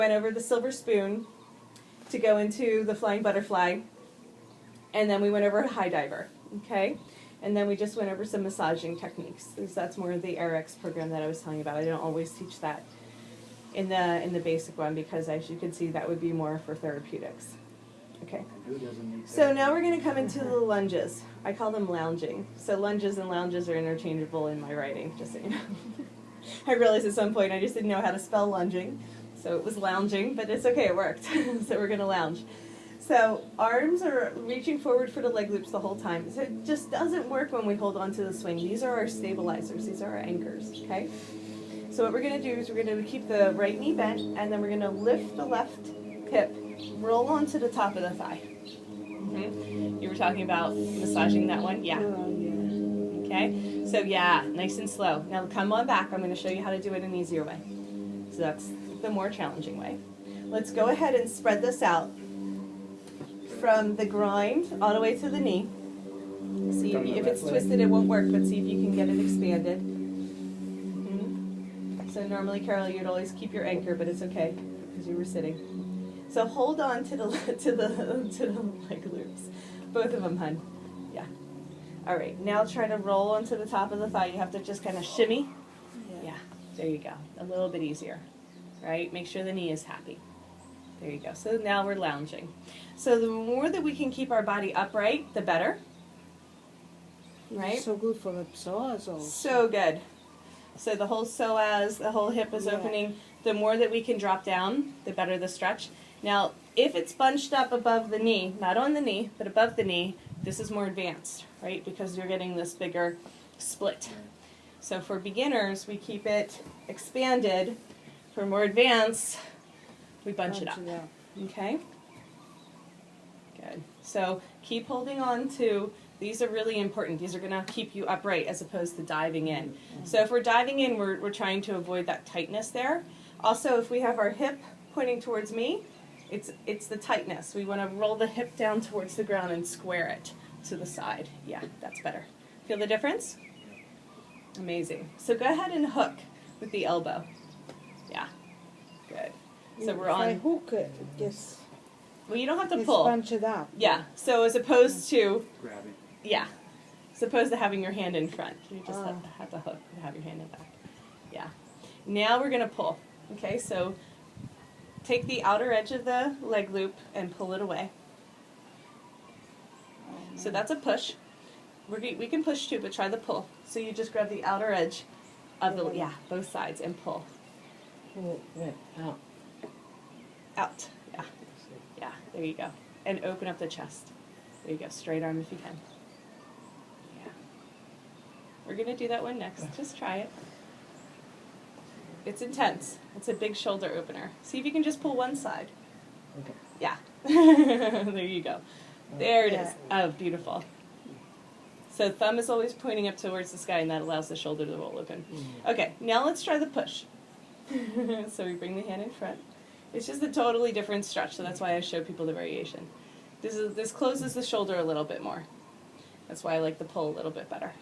Went over the silver spoon to go into the flying butterfly, and then we went over a high diver, okay? And then we just went over some massaging techniques. That's more of the AYRx program that I was telling you about. I don't always teach that in the basic one because, as you can see, that would be more for therapeutics. Okay. So now we're going to come into the lunges. I call them lounging. So lunges and lounges are interchangeable in my writing, just so you know. I realized at some point I just didn't know how to spell lunging, so it was lounging, but it's okay, it worked. So we're going to lounge. So arms are reaching forward for the leg loops the whole time. So it just doesn't work when we hold on to the swing. These are our stabilizers. These are our anchors, okay? So what we're going to do is we're going to keep the right knee bent, and then we're going to lift the left hip, roll onto the top of the thigh. You were talking about massaging that one? Yeah. Okay? So yeah, nice and slow. Now come on back. I'm going to show you how to do it an easier way. So that's the more challenging way. Let's go ahead and spread this out from the groin all the way to the knee. See if it's twisted, it won't work, but see if you can get it expanded. So normally, Carol, you'd always keep your anchor, but it's okay because you were sitting. So hold on to the leg loops, both of them, hun. Yeah. All right. Now try to roll onto the top of the thigh. You have to just kind of shimmy. Yeah. There you go. A little bit easier, right? Make sure the knee is happy. There you go. So now we're lounging. So the more that we can keep our body upright, the better. Right? So good for the psoas also. So good. So the whole psoas, the whole hip is opening. The more that we can drop down, the better the stretch. Now, if it's bunched up above the knee, not on the knee, but above the knee, this is more advanced, right? Because you're getting this bigger split. So for beginners, we keep it expanded. For more advanced, we bunch it up. Okay? Good. So keep holding on to, these are really important. These are going to keep you upright as opposed to diving in. So if we're diving in, we're trying to avoid that tightness there. Also, if we have our hip pointing towards me, it's the tightness. We want to roll the hip down towards the ground and square it to the side. Yeah, that's better. Feel the difference? Amazing. So go ahead and hook with the elbow. Yeah, good. So we're on. If I hook it, just. Well, you don't have to pull. Bunch it up. Yeah. So as opposed to. Grabbing. Yeah. As opposed to having your hand in front, you just have to hook and have your hand in back. Yeah. Now we're going to pull. Okay. So take the outer edge of the leg loop and pull it away. So that's a push. We can push too, but try the pull. So you just grab the outer edge of the both sides and pull. Out. Out. Yeah. Yeah, there you go. And open up the chest. There you go. Straight arm if you can. Yeah. We're going to do that one next. Just try it. It's intense. It's a big shoulder opener. See if you can just pull one side. Okay. Yeah. There you go. There it is. Oh, beautiful. So thumb is always pointing up towards the sky, and that allows the shoulder to roll open. Okay, now let's try the push. So we bring the hand in front. It's just a totally different stretch, so that's why I show people the variation. This closes the shoulder a little bit more. That's why I like the pull a little bit better.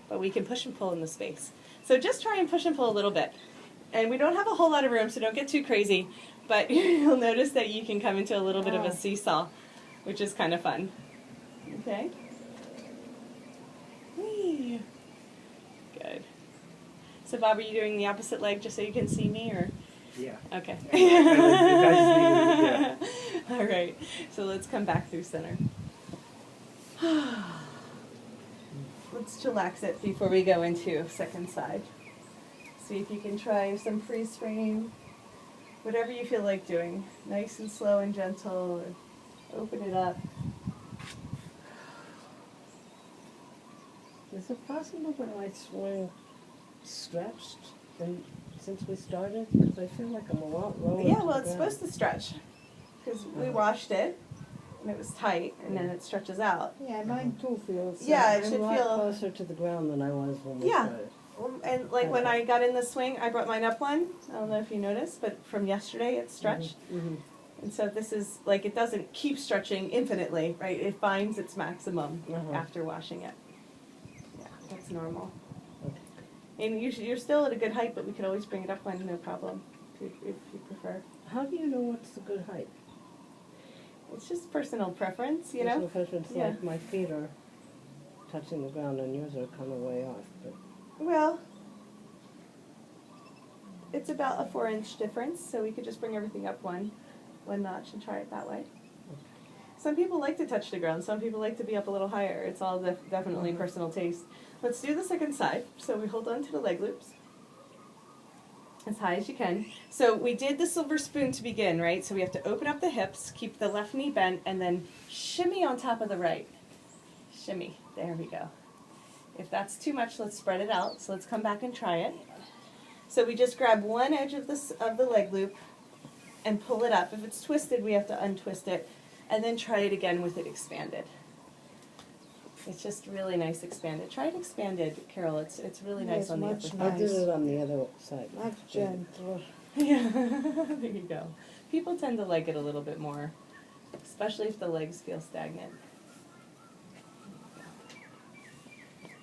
But we can push and pull in the space. So just try and push and pull a little bit. And we don't have a whole lot of room, so don't get too crazy. But you'll notice that you can come into a little bit of a seesaw, which is kind of fun. Okay? Whee. Good. So Bob, are you doing the opposite leg just so you can see me, or? Yeah. Okay. Yeah. All right. So let's come back through center. Let's chillax it before we go into second side. See if you can try some freeze frame. Whatever you feel like doing. Nice and slow and gentle. Open it up. Is it possible that my swing stretched since we started? Because I feel like I'm a lot lower. Yeah, well, it's supposed to stretch. Because we washed it, and it was tight, and then it stretches out. Yeah, mine too feels. Yeah, it I'm should a lot feel closer to the ground than I was when we started. And like when I got in the swing, I brought mine up one. I don't know if you noticed, but from yesterday it stretched. And so this is, like, it doesn't keep stretching infinitely, right? It finds its maximum after washing it. Yeah, that's normal. And you're still at a good height, but we could always bring it up one, no problem, if you prefer. How do you know what's a good height? It's just personal preference, you Personal know? preference, Yeah. like my feet are touching the ground and yours are kind of way off. But Well, it's about a 4-inch difference, so we could just bring everything up one notch and try it that way. Some people like to touch the ground, some people like to be up a little higher. It's all definitely personal taste. Let's do the second side. So we hold on to the leg loops as high as you can. So we did the silver spoon to begin, right? So we have to open up the hips, keep the left knee bent, and then shimmy on top of the right. Shimmy. There we go. If that's too much, let's spread it out. So let's come back and try it. So we just grab one edge of the leg loop and pull it up. If it's twisted, we have to untwist it, and then try it again with it expanded. It's just really nice expanded. Try it expanded, Carol. It's really nice Yes, on the upper much thigh. I nice. did it on the other side. Much gentler. Yeah, there you go. People tend to like it a little bit more, especially if the legs feel stagnant.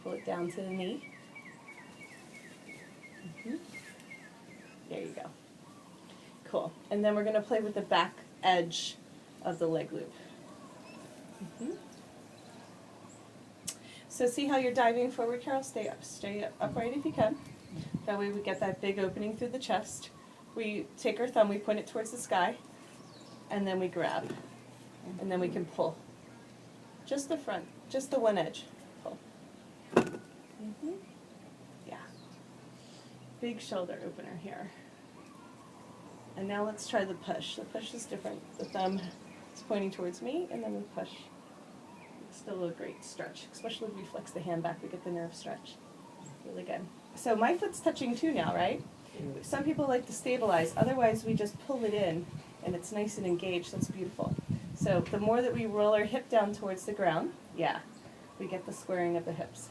Pull it down to the knee. There you go. Cool. And then we're going to play with the back edge of the leg loop. So see how you're diving forward, Carol? Stay upright if you can. That way we get that big opening through the chest. We take our thumb, we point it towards the sky, and then we grab. And then we can pull. Just the front, just the one edge. Pull. Yeah. Big shoulder opener here. And now let's try the push. The push is different. The thumb is pointing towards me, and then we push. Still a great stretch, especially if we flex the hand back, we get the nerve stretch. Really good. So my foot's touching too now, right? Some people like to stabilize, otherwise we just pull it in and it's nice and engaged. That's beautiful. So the more that we roll our hip down towards the ground, yeah, we get the squaring of the hips.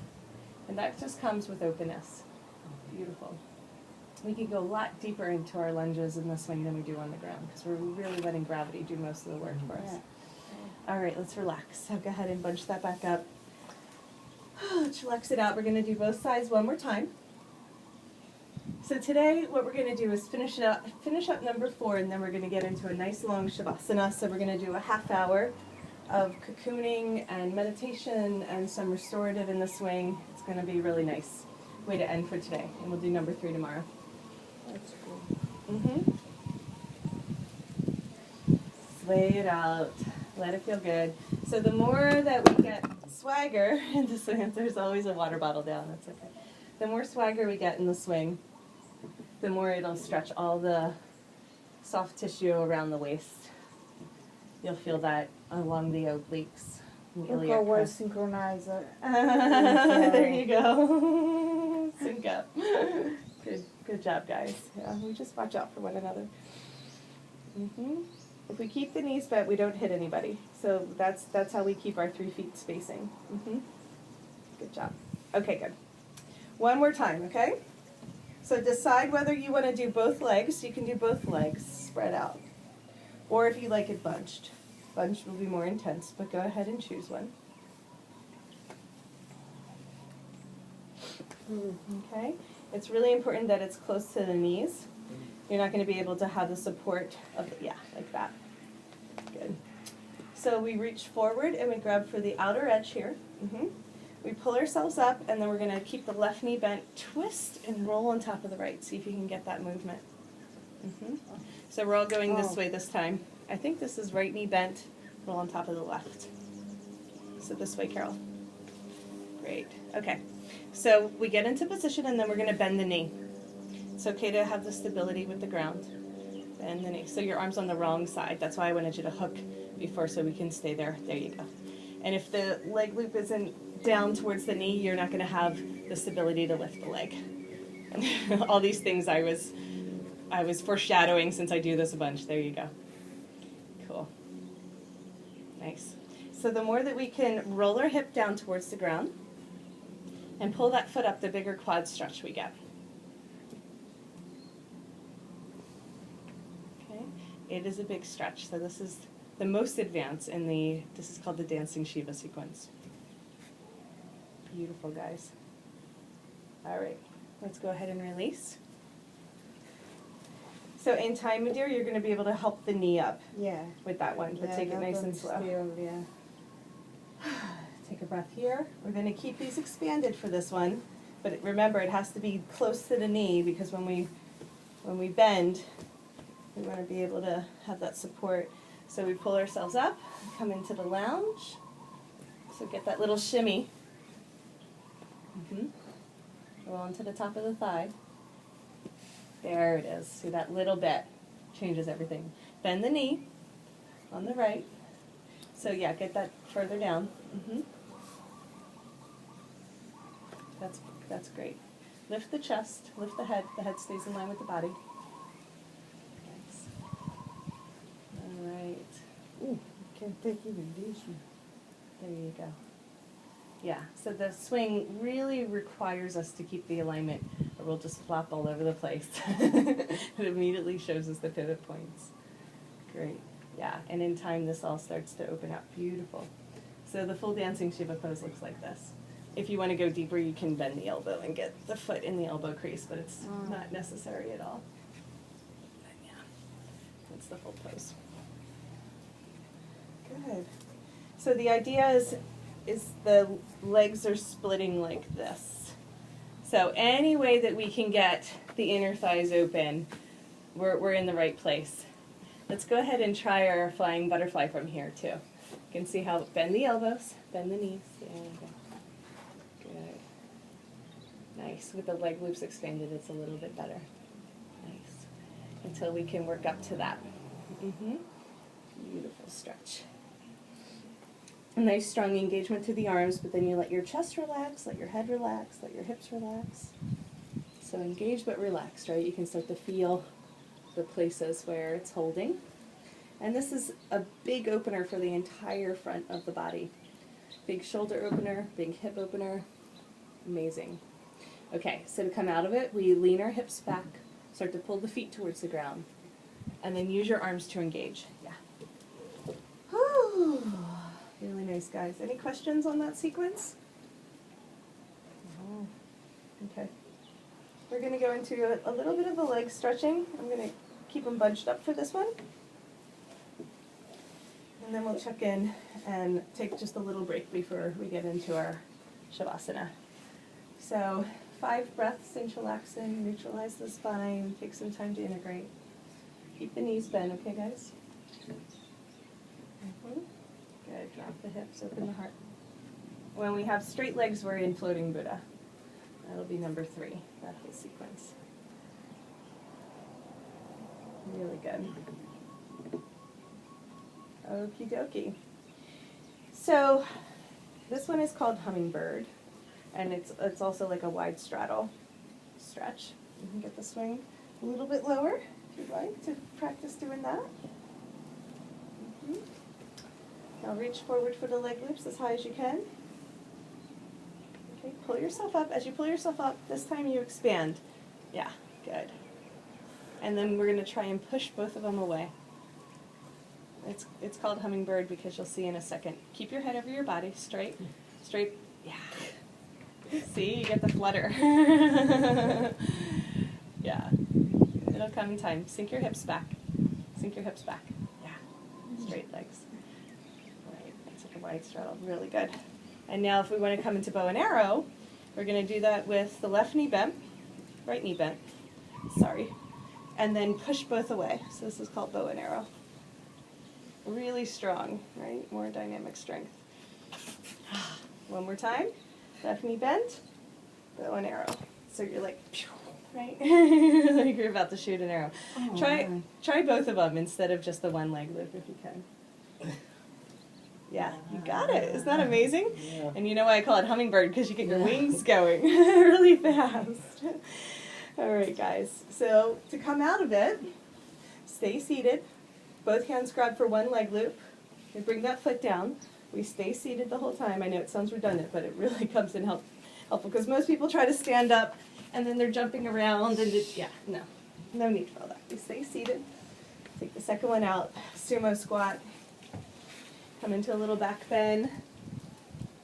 And that just comes with openness. Beautiful. We could go a lot deeper into our lunges in the swing than we do on the ground because we're really letting gravity do most of the work for us. All right, let's relax. So go ahead and bunch that back up. Let's relax it out. We're going to do both sides one more time. So today, what we're going to do is finish up number 4, and then we're going to get into a nice long shavasana. So we're going to do a half hour of cocooning and meditation and some restorative in the swing. It's going to be a really nice way to end for today. And we'll do number 3 tomorrow. That's good. Sway it out. Let it feel good. So the more that we get swagger in the swing, there's always a water bottle down, that's okay. The more swagger we get in the swing, the more it'll stretch all the soft tissue around the waist. You'll feel that along the obliques. Look how well synchronizer. There you go. Sync up. Good job, guys. Yeah, we just watch out for one another. If we keep the knees bent, we don't hit anybody. So that's how we keep our 3 feet spacing. Good job. Okay, good. One more time, okay? So decide whether you want to do both legs. You can do both legs spread out. Or if you like it bunched. Bunched will be more intense, but go ahead and choose one. Okay? It's really important that it's close to the knees. You're not going to be able to have the support of, yeah, like that. Good. So we reach forward and we grab for the outer edge here. We pull ourselves up, and then we're going to keep the left knee bent, twist, and roll on top of the right. See if you can get that movement. So we're all going this way this time. I think this is right knee bent, roll on top of the left. So this way, Carol. Great. Okay. So we get into position, and then we're going to bend the knee. It's okay to have the stability with the ground. Bend the knee. So your arm's on the wrong side. That's why I wanted you to hook before so we can stay there. There you go. And if the leg loop isn't down towards the knee, you're not going to have the stability to lift the leg. All these things I was foreshadowing since I do this a bunch. There you go. Cool. Nice. So the more that we can roll our hip down towards the ground and pull that foot up, the bigger quad stretch we get. Okay. It is a big stretch. So this is the most advanced in this is called the dancing Shiva sequence. Beautiful, guys. All right, let's go ahead and release. So in time, my dear, you're going to be able to help the knee up Yeah. with that one, but Yeah, take it that nice one and is slow. still, yeah. Take a breath here. We're going to keep these expanded for this one, but remember it has to be close to the knee because when we bend, we want to be able to have that support. So we pull ourselves up, come into the lounge. So get that little shimmy. Roll onto the top of the thigh. There it is. See that little bit changes everything. Bend the knee on the right. So yeah, get that further down. That's great. Lift the chest, lift the head. The head stays in line with the body. Nice. All right. Ooh, can take even this one. There you go. Yeah, so the swing really requires us to keep the alignment or we'll just flop all over the place. It immediately shows us the pivot points. Great. Yeah, and in time this all starts to open up. Beautiful. So the full dancing Shiva pose looks like this. If you want to go deeper, you can bend the elbow and get the foot in the elbow crease, but it's not necessary at all. But yeah, that's the full pose. Good. So the idea is the legs are splitting like this. So any way that we can get the inner thighs open, we're in the right place. Let's go ahead and try our flying butterfly from here too. You can see how bend the elbows, bend the knees. There we go. Good. Nice. With the leg loops expanded, it's a little bit better. Nice. Until we can work up to that. Beautiful stretch. A nice strong engagement through the arms, but then you let your chest relax, let your head relax, let your hips relax. So engage but relaxed, right? You can start to feel the places where it's holding. And this is a big opener for the entire front of the body. Big shoulder opener, big hip opener. Amazing. Okay, so to come out of it, we lean our hips back, start to pull the feet towards the ground, and then use your arms to engage. Yeah. Whew. Really nice, guys. Any questions on that sequence? Oh. Okay. We're going to go into a little bit of a leg stretching. I'm going to keep them bunched up for this one. And then we'll check in and take just a little break before we get into our Shavasana. So 5 breaths in chillaxing, neutralize the spine, take some time to integrate. Keep the knees bent, okay guys? Good, drop the hips, open the heart. When we have straight legs, we're in floating Buddha. That'll be number 3, that whole sequence. Really good. Okie dokie. So this one is called Hummingbird, and it's also like a wide straddle stretch. You can get the swing a little bit lower if you'd like to practice doing that. Now reach forward for the leg loops as high as you can. Okay, pull yourself up. As you pull yourself up, this time you expand. Yeah, good. And then we're going to try and push both of them away. It's called Hummingbird because you'll see in a second. Keep your head over your body, straight, straight. Yeah. See, you get the flutter. Yeah. It'll come in time. Sink your hips back. Sink your hips back. Yeah. Straight legs. Right. That's like a wide straddle. Really good. And now if we want to come into bow and arrow, we're going to do that with the left knee bent, right knee bent. Sorry. And then push both away. So this is called bow and arrow. Really strong, right? More dynamic strength. One more time. Left knee bent, bow and arrow. So you're like, right? Like you're about to shoot an arrow. Oh, try both of them instead of just the one leg loop if you can. Yeah, you got it. Isn't that amazing? Yeah. And you know why I call it hummingbird? Because you get your wings going really fast. All right, guys. So to come out of it, stay seated. Both hands grab for one leg loop. We bring that foot down. We stay seated the whole time. I know it sounds redundant, but it really comes in helpful because most people try to stand up and then they're jumping around and no need for all that. We stay seated. Take the second one out. Sumo squat. Come into a little back bend.